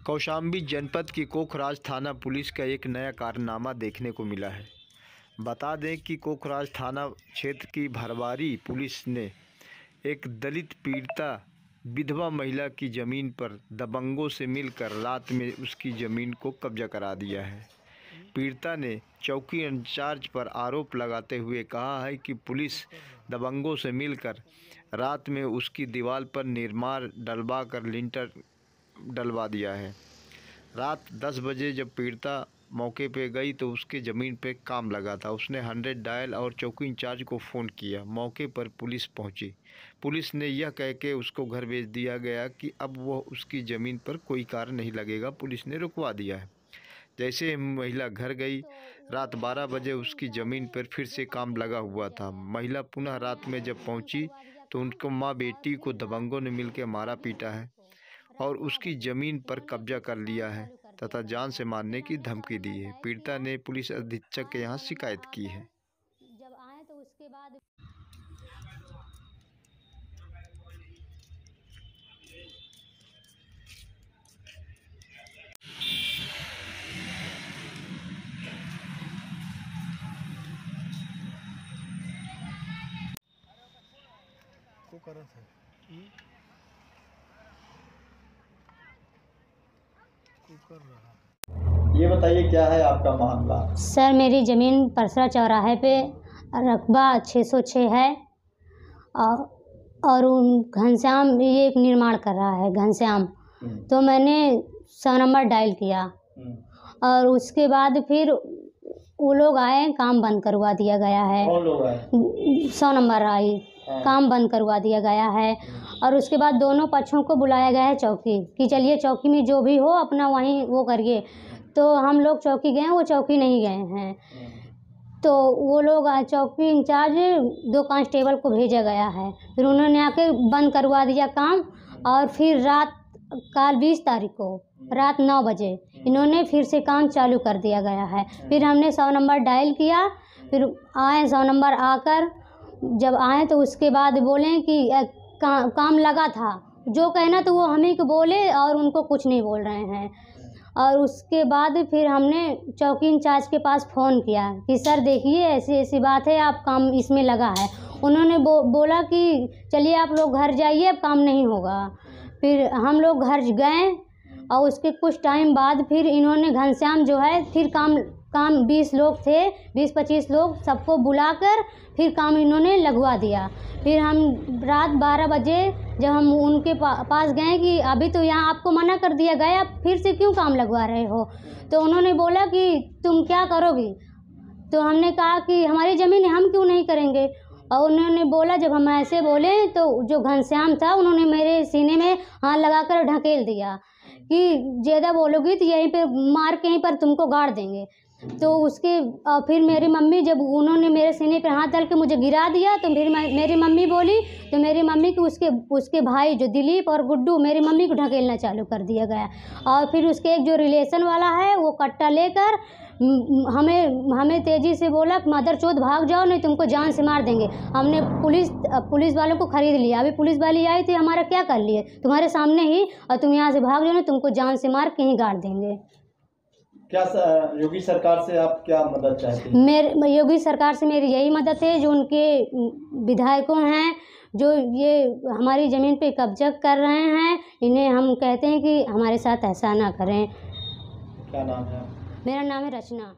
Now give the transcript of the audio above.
कौशाम्बी जनपद की कोखराज थाना पुलिस का एक नया कारनामा देखने को मिला है। बता दें कि कोखराज थाना क्षेत्र की भरवारी पुलिस ने एक दलित पीड़िता विधवा महिला की ज़मीन पर दबंगों से मिलकर रात में उसकी ज़मीन को कब्जा करा दिया है। पीड़िता ने चौकी इंचार्ज पर आरोप लगाते हुए कहा है कि पुलिस दबंगों से मिलकर रात में उसकी दीवार पर निर्माण डलवा कर लिंटर डलवा दिया है। रात 10 बजे जब पीड़िता मौके पे गई तो उसके ज़मीन पे काम लगा था। उसने 100 डायल और चौकी इंचार्ज को फ़ोन किया। मौके पर पुलिस पहुंची। पुलिस ने यह कह के उसको घर भेज दिया गया कि अब वो उसकी ज़मीन पर कोई कार्य नहीं लगेगा। पुलिस ने रुकवा दिया है। जैसे ही महिला घर गई, रात 12 बजे उसकी ज़मीन पर फिर से काम लगा हुआ था। महिला पुनः रात में जब पहुंची तो उनको माँ बेटी को दबंगों ने मिलकर मारा पीटा है और उसकी ज़मीन पर कब्जा कर लिया है तथा जान से मारने की धमकी दी है। पीड़िता ने पुलिस अधीक्षक के यहाँ शिकायत की है। जब आए तो उसके बाद को करत है को कर रहा है। ये बताइए क्या है आपका मामला? सर, मेरी ज़मीन परसरा चौराहे पे रकबा 606 है और घनश्याम ये एक निर्माण कर रहा है घनश्याम। तो मैंने 100 नंबर डायल किया और उसके बाद फिर वो लोग आए, काम बंद करवा दिया गया है। कौन लोग आए? 100 नंबर आई, काम बंद करवा दिया गया है। और उसके बाद दोनों पक्षों को बुलाया गया है चौकी कि चलिए चौकी में जो भी हो अपना वहीं वो करिए। तो हम लोग चौकी गए, वो चौकी नहीं गए हैं। तो वो लोग चौकी इंचार्ज 2 कांस्टेबल को भेजा गया है। फिर उन्होंने आके बंद करवा दिया काम। और फिर कल 20 तारीख को रात 9 बजे इन्होंने फिर से काम चालू कर दिया गया है। फिर हमने 100 नंबर डायल किया, फिर आए 100 नंबर आकर जब आए तो उसके बाद बोले कि काम लगा था, जो कहना तो वो हमें को बोले और उनको कुछ नहीं बोल रहे हैं। और उसके बाद फिर हमने चौकी इंचार्ज के पास फ़ोन किया कि सर देखिए ऐसी ऐसी बात है, आप काम इसमें लगा है। उन्होंने बोला कि चलिए आप लोग घर जाइए, अब काम नहीं होगा। फिर हम लोग घर गए और उसके कुछ टाइम बाद फिर इन्होंने घनश्याम जो है फिर काम 20 लोग थे, 20-25 लोग सबको बुलाकर फिर काम इन्होंने लगवा दिया। फिर हम रात 12 बजे जब हम उनके पास गए कि अभी तो यहाँ आपको मना कर दिया गया, आप फिर से क्यों काम लगवा रहे हो? तो उन्होंने बोला कि तुम क्या करोगी? तो हमने कहा कि हमारी ज़मीन है, हम क्यों नहीं करेंगे। और उन्होंने बोला, जब हम ऐसे बोले तो जो घनश्याम था उन्होंने मेरे सीने में हाथ लगाकर ढकेल दिया कि ज़्यादा बोलोगी तो यहीं पे मार के यहीं पर तुमको गाड़ देंगे। तो उसके फिर मेरी मम्मी, जब उन्होंने मेरे सीने पे हाथ डाल के मुझे गिरा दिया तो फिर मेरी मम्मी बोली, तो मेरी मम्मी को उसके भाई जो दिलीप और गुड्डू, मेरी मम्मी को ढकेलना चालू कर दिया गया। और फिर उसके एक जो रिलेशन वाला है वो कट्टा लेकर हमें तेज़ी से बोला मदरचोद भाग जाओ नहीं तुमको जान से मार देंगे। हमने पुलिस वालों को ख़रीद लिया। अभी पुलिस वाली आई थी, हमारा क्या कर लिए तुम्हारे सामने ही, और तुम यहाँ से भाग जाओ नहीं तुमको जान से मार के ही गाड़ देंगे। क्या योगी सरकार से आप क्या मदद चाहते हैं? योगी सरकार से मेरी यही मदद है, जो उनके विधायकों हैं जो ये हमारी ज़मीन पे कब्जा कर रहे हैं, इन्हें हम कहते हैं कि हमारे साथ ऐसा ना करें। क्या नाम है? मेरा नाम है रचना।